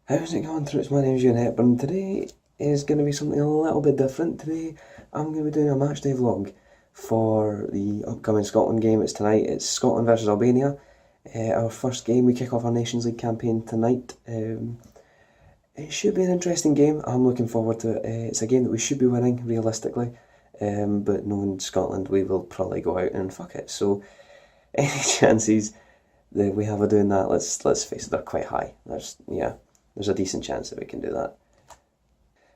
How's it going, Troops? My name's Ian Hepburn. Today is going to be something a little bit different. Today I'm going to be doing a matchday vlog for the upcoming Scotland game. It's tonight. It's Scotland versus Albania. Our first game. We kick off our Nations League campaign tonight. It should be an interesting game. I'm looking forward to it. It's a game that we should be winning, realistically. But knowing Scotland, we will probably go out and fuck it. So any chances that we have of doing that, let's face it, they're quite high. There's a decent chance that we can do that.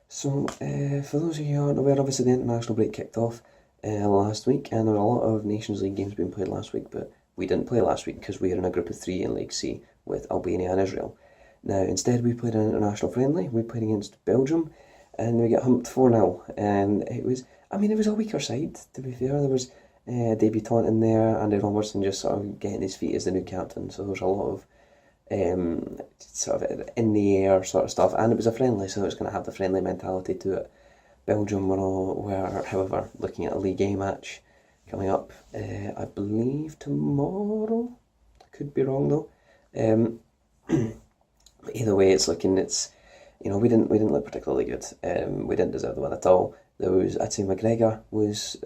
So, for those of you who aren't aware, obviously the international break kicked off last week, and there were a lot of Nations League games being played last week, but we didn't play last week because we are in a group of three in League C with Albania and Israel. Now, instead we played an international friendly. We played against Belgium, and we got humped 4-0, and it was a weaker side, to be fair. There was a debutant in there, Andy Robertson just sort of getting his feet as the new captain, so there was a lot of sort of in the air sort of stuff, and it was a friendly, so it was going to have the friendly mentality to it. Belgium were, however, looking at a League A match coming up, I believe tomorrow. I could be wrong though. But either way, we didn't look particularly good. We didn't deserve the win at all. I'd say McGregor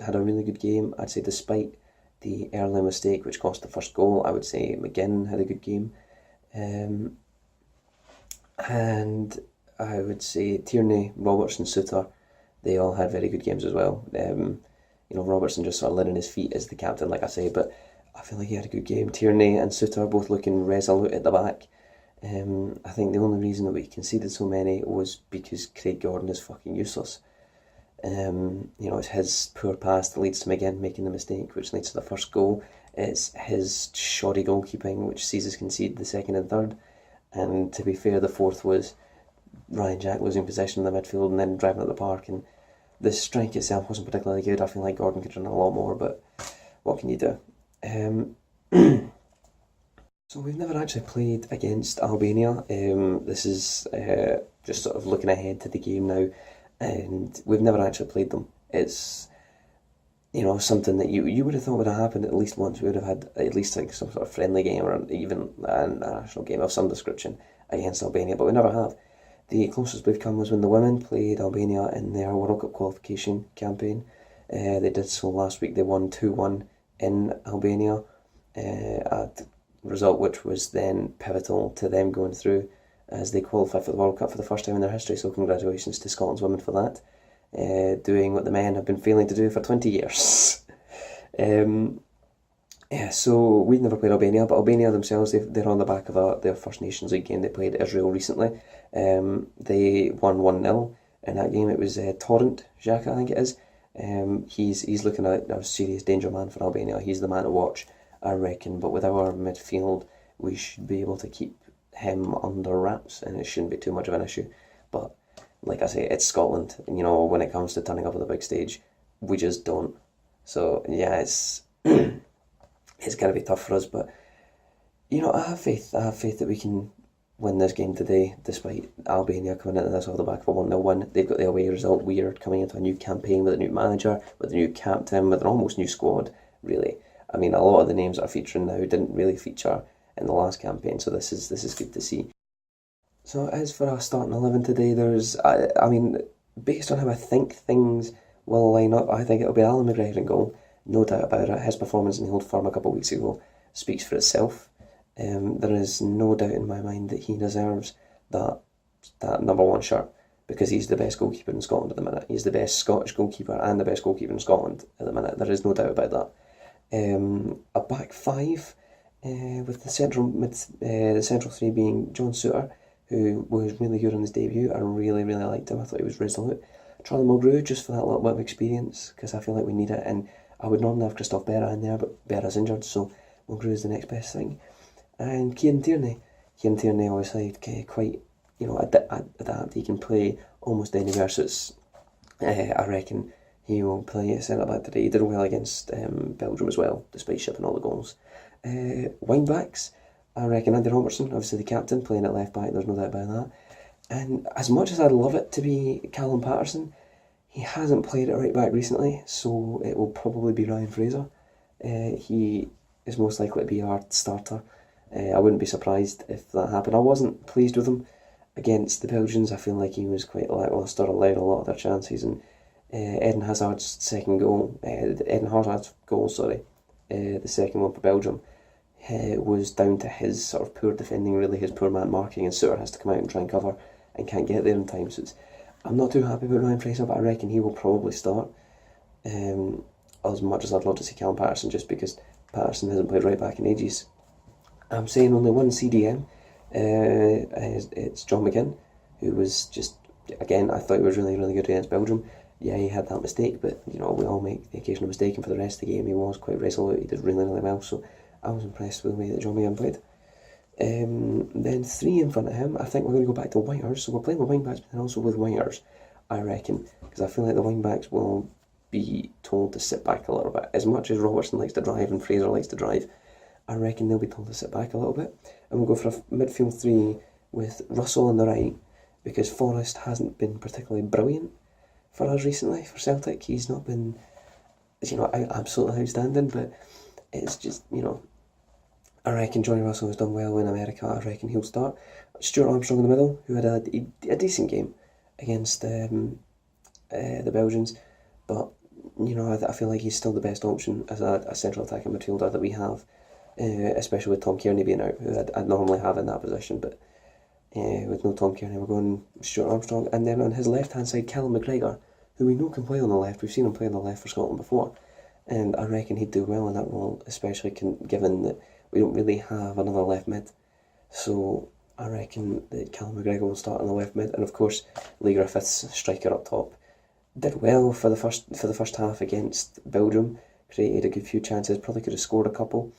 had a really good game. I'd say despite the early mistake which cost the first goal, I would say McGinn had a good game. And I would say Tierney, Robertson, Suter, they all had very good games as well. Robertson just sort of letting his feet as the captain, like I say, but I feel like he had a good game. Tierney and Suter both looking resolute at the back. I think the only reason that we conceded so many was because Craig Gordon is fucking useless. It's his poor pass that leads to McGinn making the mistake, which leads to the first goal. It's his shoddy goalkeeping which sees us concede the second and third. And to be fair, the fourth was Ryan Jack losing possession in the midfield and then driving at the park. And the strike itself wasn't particularly good. I feel like Gordon could run a lot more, but what can you do? So we've never actually played against Albania. This is just sort of looking ahead to the game now, and we've never actually played them. It's something that you would have thought would have happened at least once. We would have had at least like some sort of friendly game or even a national game of some description against Albania, but we never have. The closest we've come was when the women played Albania in their World Cup qualification campaign. They did so last week. They won 2-1 in Albania, a result which was then pivotal to them going through as they qualified for the World Cup for the first time in their history. So congratulations to Scotland's women for that. Doing what the men have been failing to do for 20 years. So we've never played Albania, but Albania themselves, they're on the back of their first Nations League game. They played Israel recently. They won 1-0 in that game. It was Torrent Xhaka, I think it is. He's looking at a serious danger man for Albania. He's the man to watch, I reckon. But with our midfield, we should be able to keep him under wraps, and it shouldn't be too much of an issue. But like I say, it's Scotland, and when it comes to turning up at the big stage, we just don't. So yeah, it's it's gonna be tough for us, but I have faith. I have faith that we can win this game today, despite Albania coming into this off the back of a 1-0 win. They've got the away result. We are coming into a new campaign with a new manager, with a new captain, with an almost new squad, really. A lot of the names that are featuring now didn't really feature in the last campaign, so this is good to see. So as for our starting 11 today, based on how I think things will line up, I think it'll be Alan McGregor in goal, no doubt about it. His performance in the Old Firm a couple of weeks ago speaks for itself. There is no doubt in my mind that he deserves that number one shirt, because he's the best goalkeeper in Scotland at the minute. He's the best Scottish goalkeeper and the best goalkeeper in Scotland at the minute. There is no doubt about that. A back five, with the central three being John Suter, who was really good on his debut. I really, really liked him. I thought he was resolute. Charlie Mulgrew, just for that little bit of experience, because I feel like we need it. And I would normally have Christophe Berra in there, but Berra's injured, so Mulgrew is the next best thing. And Kieran Tierney. Kieran Tierney, obviously, quite, adapt. He can play almost anywhere, so I reckon he will play at centre-back today. He did well against Belgium as well, despite shipping all the goals. Wing-backs, I reckon Andy Robertson, obviously the captain, playing at left-back, there's no doubt about that. And as much as I'd love it to be Callum Patterson, he hasn't played at right-back recently, so it will probably be Ryan Fraser. He is most likely to be our starter. I wouldn't be surprised if that happened. I wasn't pleased with him against the Belgians, I feel like he was quite lacklustre, led a lot of their chances, and Eden Hazard's goal, the second one for Belgium, was down to his sort of poor defending, really, his poor man marking, and Suter has to come out and try and cover and can't get there in time. So I'm not too happy about Ryan Fraser, but I reckon he will probably start. As much as I'd love to see Callum Patterson, just because Patterson hasn't played right back in ages. I'm saying only one CDM. It's John McGinn, who was just, again, I thought he was really, really good against Belgium. Yeah, he had that mistake, but we all make the occasional mistake, and for the rest of the game he was quite resolute. He did really, really well, so I was impressed with the way that John McGinn played. Then 3 in front of him, I think we're going to go back to wingers, so we're playing with wing backs but then also with wingers, I reckon, because I feel like the wing backs will be told to sit back a little bit. As much as Robertson likes to drive and Fraser likes to drive, I reckon they'll be told to sit back a little bit, and we'll go for a midfield 3 with Russell on the right, because Forrest hasn't been particularly brilliant for us recently, for Celtic. He's not been, absolutely outstanding, but it's just, I reckon Johnny Russell has done well in America. I reckon he'll start. Stuart Armstrong in the middle, who had a decent game against the Belgians, but I feel like he's still the best option as a central attacking midfielder that we have, especially with Tom Kearney being out, who I'd normally have in that position, but with no Tom Kearney, we're going Stuart Armstrong. And then on his left-hand side, Callum McGregor, who we know can play on the left. We've seen him play on the left for Scotland before, and I reckon he'd do well in that role, especially given that we don't really have another left mid. So I reckon that Callum McGregor will start on the left mid, and of course Lee Griffiths, striker up top, did well for the first half against Belgium. Created a good few chances, probably could have scored a couple.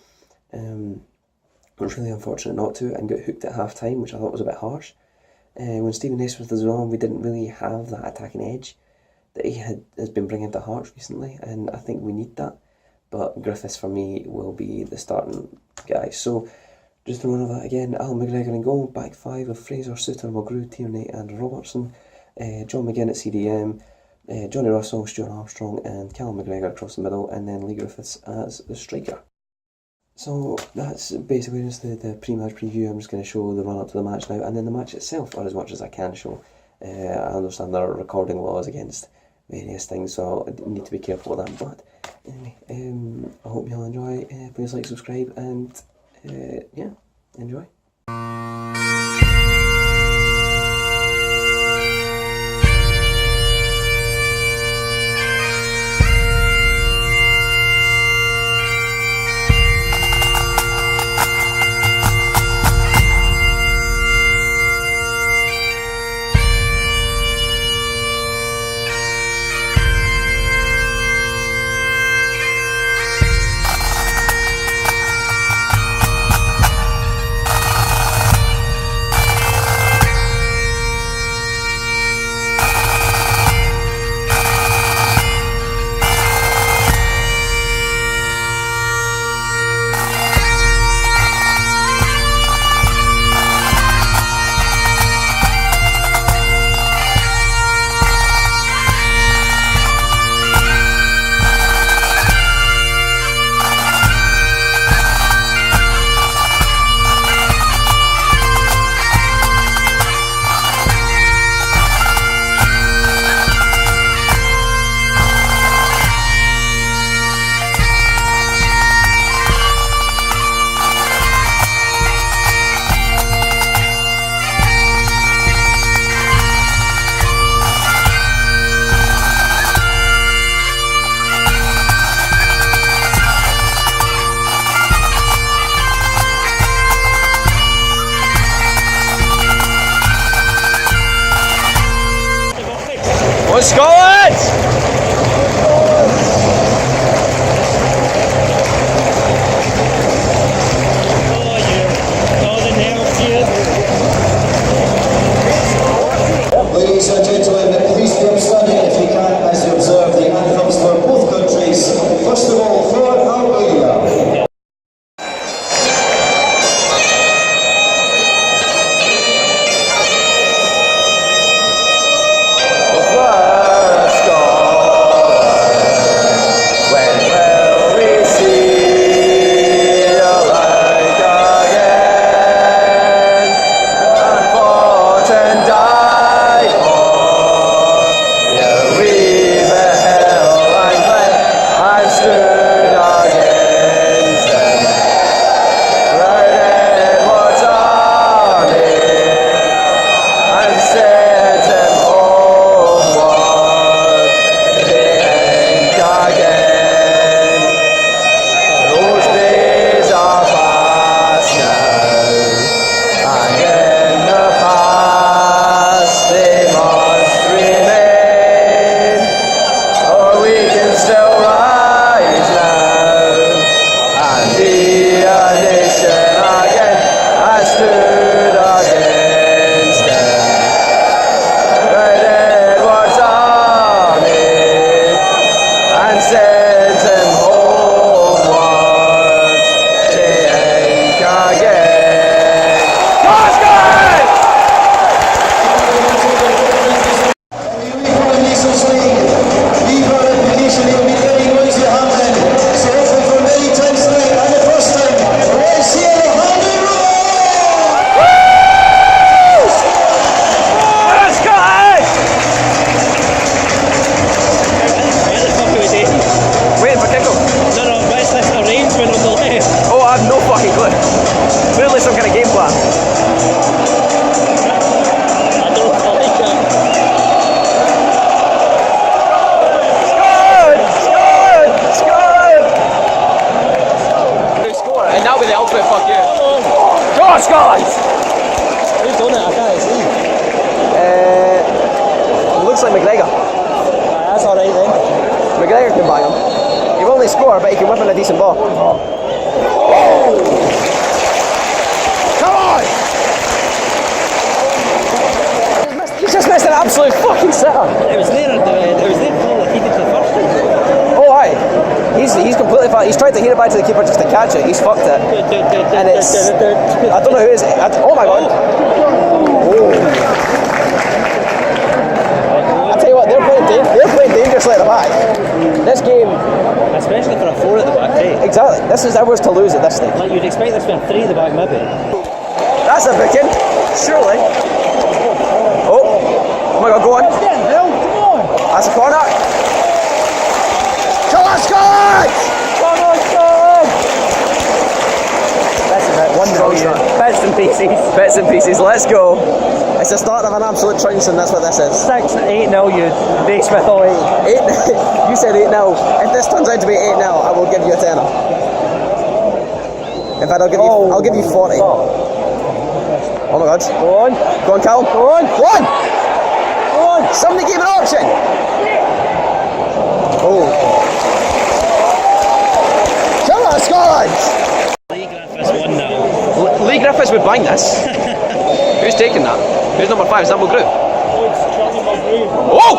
Was really unfortunate not to, and got hooked at half time, which I thought was a bit harsh. When Stephen Naismith was on, we didn't really have that attacking edge that he has been bringing to Hearts recently, and I think we need that. But Griffiths for me will be the starting guy. So just to run over that again: Alan McGregor in goal, back 5 of Fraser, Suter, Mulgrew, Tierney and Robertson, John McGinn at CDM, Johnny Russell, Stuart Armstrong and Callum McGregor across the middle, and then Lee Griffiths as the striker. So that's basically just the pre-match preview. I'm just going to show the run-up to the match now, and then the match itself, or as much as I can show. I understand there are recording laws against various things, so I need to be careful with that, but anyway, I hope you'll enjoy. Please like, subscribe, and yeah, enjoy. Scotland! Ladies and gentlemen, please keep standing if you can as you observe the anthems for both countries. First of all, for Albania. The flag much like McGregor. That's alright then. McGregor can bang him. He will only score, but he can whip in a decent ball. Come on! He's just missed an absolute fucking sitter. It was there for like he did the first time. Oh, aye. He's completely fucked. He's tried to hit it back to the keeper just to catch it. He's fucked it. And it's... I don't know who it is. Oh my god. Oh. I tell you what, they're playing dangerously at the back. This game... Especially for a 4 at the back, eh? Exactly. This is ours to lose at this stage. Like you'd expect this to be 3 at the back maybe. That's a booking. Surely. Oh my god, go on. That's a corner. Come on, Scott! Come on, Scott! That's about 1 bits and pieces. Bits and pieces, let's go. It's the start of an absolute trouncing, that's what this is. 6-8-0, you Naismith all 8. You said 8-0. If this turns out to be 8-0, I will give you a tenner. In fact, I'll give you 40. Oh my god. Go on. Go on, Cal. Go on. Go on! Go on. Somebody gave an option! Oh. Come on, Scotland! Lee Griffiths 1-0. Lee Griffiths would bang this. Who's taking that? Who's number 5? Is that Mulgrew? Oh!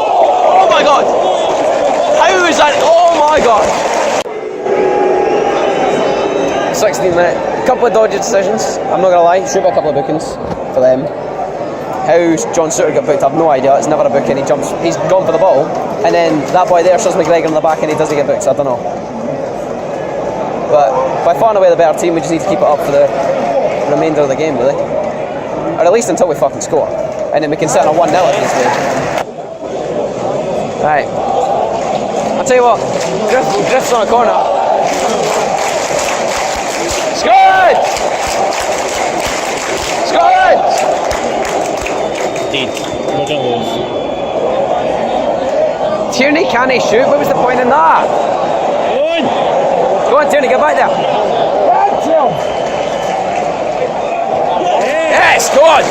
Oh my god! How is that? Oh my god! 16 minutes. A couple of dodgy decisions, I'm not gonna lie. Should be a couple of bookings for them. How John Suter got booked, I've no idea. It's never a booking. He's gone for the ball, and then that boy there shows McGregor in the back and he doesn't get booked, so I don't know. But by far and away the better team, we just need to keep it up for the remainder of the game, really. Or at least until we fucking score. And then we can sit on a 1-0 at this game. Right. I'll tell you what, Griff's on a corner. Scott! Scott! Indeed. We're going to lose. Tierney, can he shoot? What was the point in that? Go on! Go on, Tierney, get back there. Yes, go on!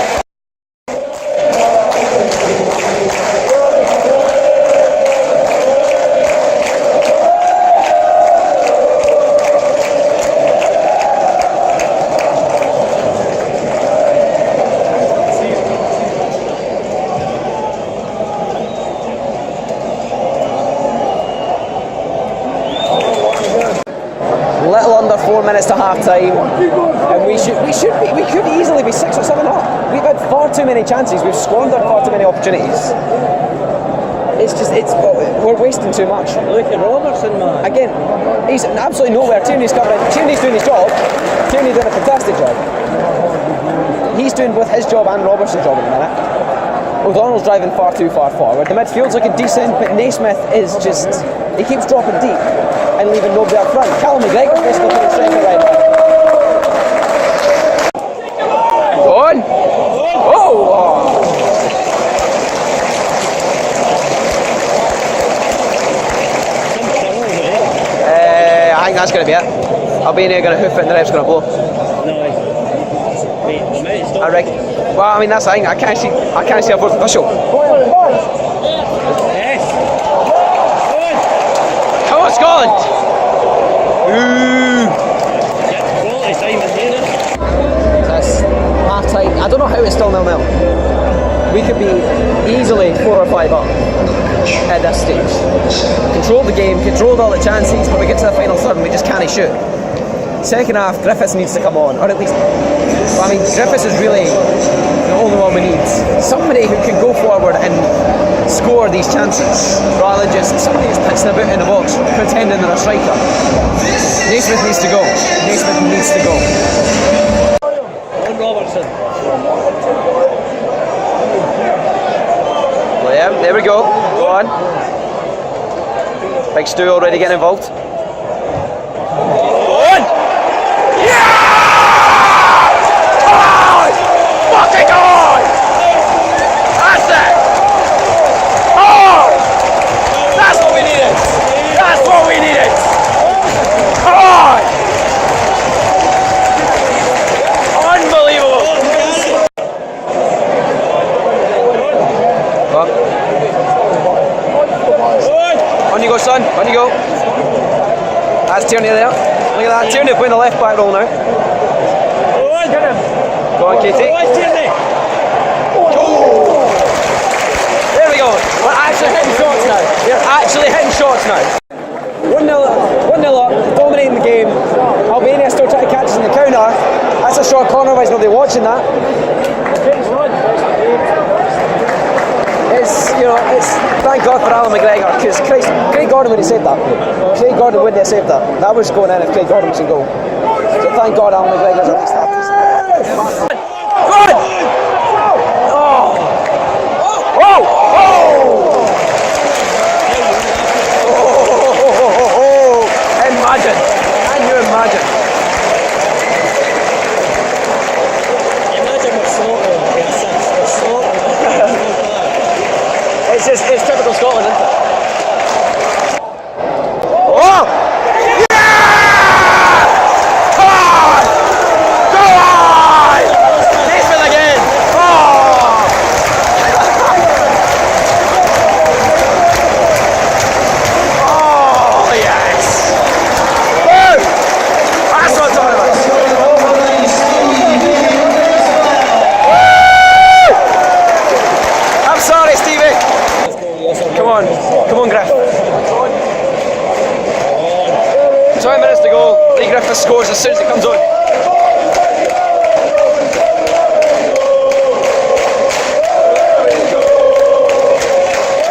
Little under 4 minutes to half time, and we could easily be 6 or 7 up. We've had far too many chances, we've squandered far too many opportunities. We're wasting too much. Look at Robertson, man. Again, he's absolutely nowhere. Tierney's covering. Tierney's doing his job. Tierney did a fantastic job. He's doing both his job and Robertson's job at the minute. O'Donnell's driving far too far forward. The midfield's looking decent, but Naismith is just... He keeps dropping deep and leaving nobody up front. Callum McGregor's basically playing striker right now. Go on! Oh! I think that's going to be it. Albania are going to hoof it and the ref's going to blow. No, wait, stop. I reckon. Well, I mean, that's the thing. I can't see a fourth official. Yes! Come on, Scotland! Ooh! Quality time is here. That's half time. I don't know how it's still 0-0. We could be easily 4 or 5 up at this stage. Controlled the game, controlled all the chances, but we get to the final third and we just can't shoot. Second half, Griffiths needs to come on, or at least, well, I mean, Griffiths is really the only one we need. Somebody who can go forward and score these chances, rather than just somebody who's pissing about in the box, pretending they're a striker. Naismith needs to go. Naismith needs to go. On Robertson. Well, yeah, there we go. Go on. Big Stu already getting involved. Fucking on! That's it! Oh! That's what we needed! That's what we needed! Come on! Unbelievable! What? son. On you go. That's Tierney there. Look at that. Tierney playing the left back role now. Go on, Katie. There we go. We're actually hitting shots now. You're actually hitting shots now. 1-0 up, dominating the game. Albania still trying to catch us in the counter. That's a short corner, otherwise nobody watching that. It's thank God for Alan McGregor, because Craig Gordon would have saved that. Craig Gordon wouldn't have saved that. That was going in if Craig Gordon was in goal. So thank God Alan McGregor's at least that. Good! Oh! Oh! Oh! Imagine! Can you imagine? It's typical Scotland, isn't it? Oh! Yeah! Come on! Go on! Nathan again! Oh! Oh, yes! Woo! That's what I'm talking about. Woo! I'm sorry, Stevie. Come on, Griff. 20 minutes to go. Lee Griffiths scores as soon as it comes on.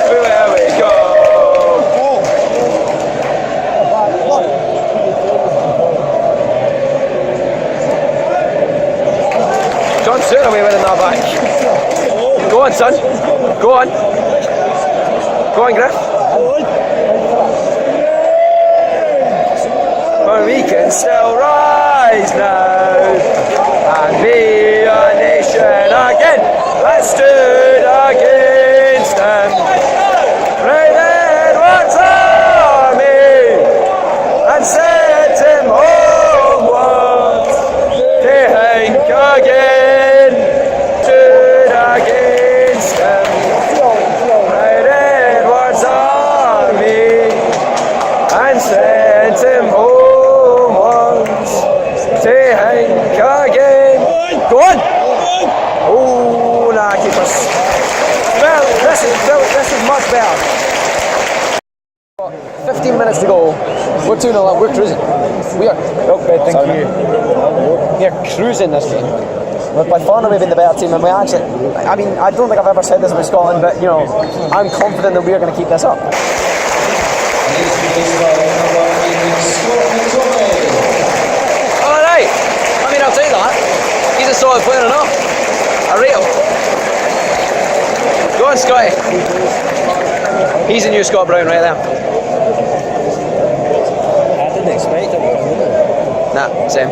There we go. John Sutterway winning that back. Go on, son. Go on. Go on, Griff. But we can still rise now and be a nation again. I stood against them. Right Edward's army and sent him homeward to Hank again. Stood against them. And sent him homewards to Hank again. Go on! Oh, nah, keep us. Well, this is much better. 15 minutes to go. We're 2-0 up. We're cruising. We are. Okay, thank you. We are cruising this game. We're by far and away been the better team, and we actually. I mean, I don't think I've ever said this about Scotland, but I'm confident that we are going to keep this up. Alright, I mean, I'll take that. He's a solid player enough. I rate him. Go on, Scotty. He's a new Scott Brown right there. I didn't expect it. Nah, same.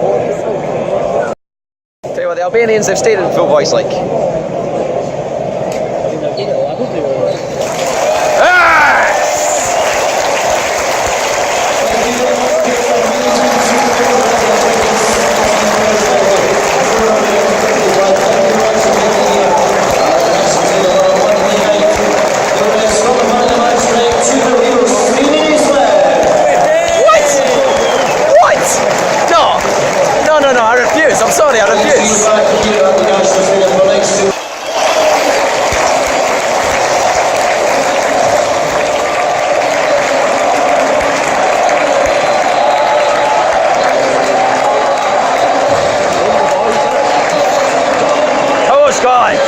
Tell you what, the Albanians, they've stayed in full voice like. No, I refuse. I'm sorry, I refuse. Hello, Scotland.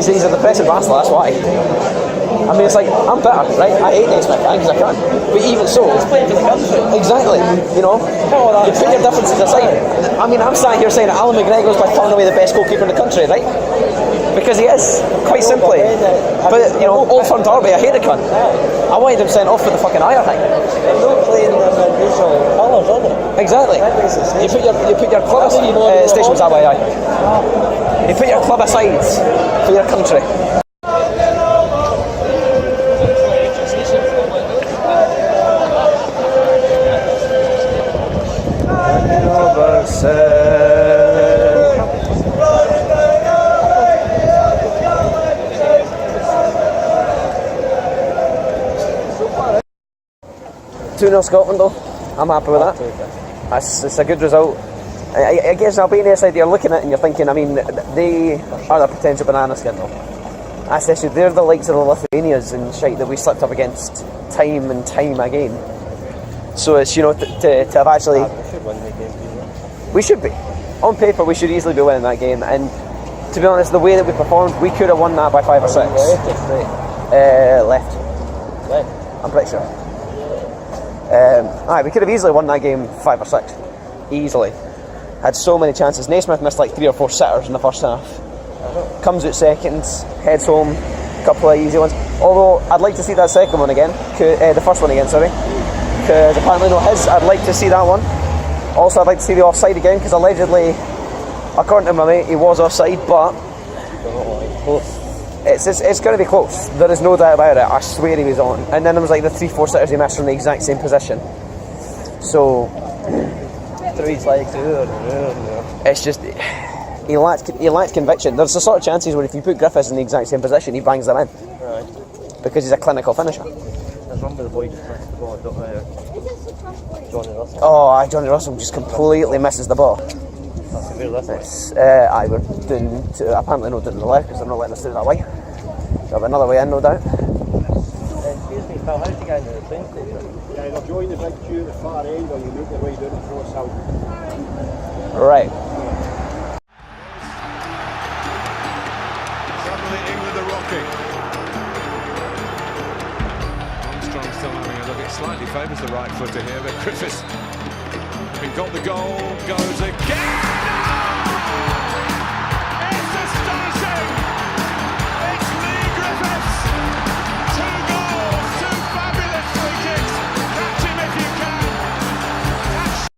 He's a depressive bastard, that's why. I mean, it's like, I'm bitter, right? I hate Naismith, because I can. But even so, it's playing for the country. Exactly, you put your differences aside. I mean, I'm sat here saying that Alan McGregor is by far and away the best goalkeeper in the country, right? Because he is, quite simply. But, Old Firm Derby, I hate the cunt. I wanted him sent off for the fucking Ire thing. They're not playing their usual colours, are they? Exactly. You put your club aside. Stations that way, aye. You put your club aside for your country. 2-0 Scotland though. I'm happy with that. It's a good result. I guess Albania side you're looking at and you're thinking, I mean, they are the potential banana skin though. Especially they're the likes of the Lithuanias and shite that we slipped up against time and time again. So it's, you know, to have actually... We should win the game. We should be. On paper we should easily be winning that game, and to be honest, the way that we performed, we could have won that by 5 or 6. Left or straight? Left. I'm pretty sure. We could have easily won that game 5 or 6. Easily. Had so many chances. Naismith missed like 3 or 4 sitters in the first half. Comes out second, heads home, a couple of easy ones. Although I'd like to see that second one again, the first one again, sorry. Because apparently not his. I'd like to see that one. Also, I'd like to see the offside again, because allegedly, according to my mate, he was offside, but it's going to be close. There is no doubt about it. I swear he was on. And then there was like the 3-4 sitters he missed from the exact same position. So 3 legs. it's just he lacked conviction. There's the sort of chances where if you put Griffiths in the exact same position, he bangs them in. Right. Because he's a clinical finisher. There's one with the boy just missed the ball. Johnny Russell. Oh, Johnny Russell just completely misses the ball. That's a very left. We're doing apparently not doing the left because they're not letting us do that way. So have another way in, no doubt. Excuse me, pal, how did you get into the train station? Yeah, either join the big queue at the far end or you make your way down the Force Hill. Right. Suddenly England are rocking. Armstrong still having a look. It slightly favours the right footer here, but Griffiths, having got the goal, goes again.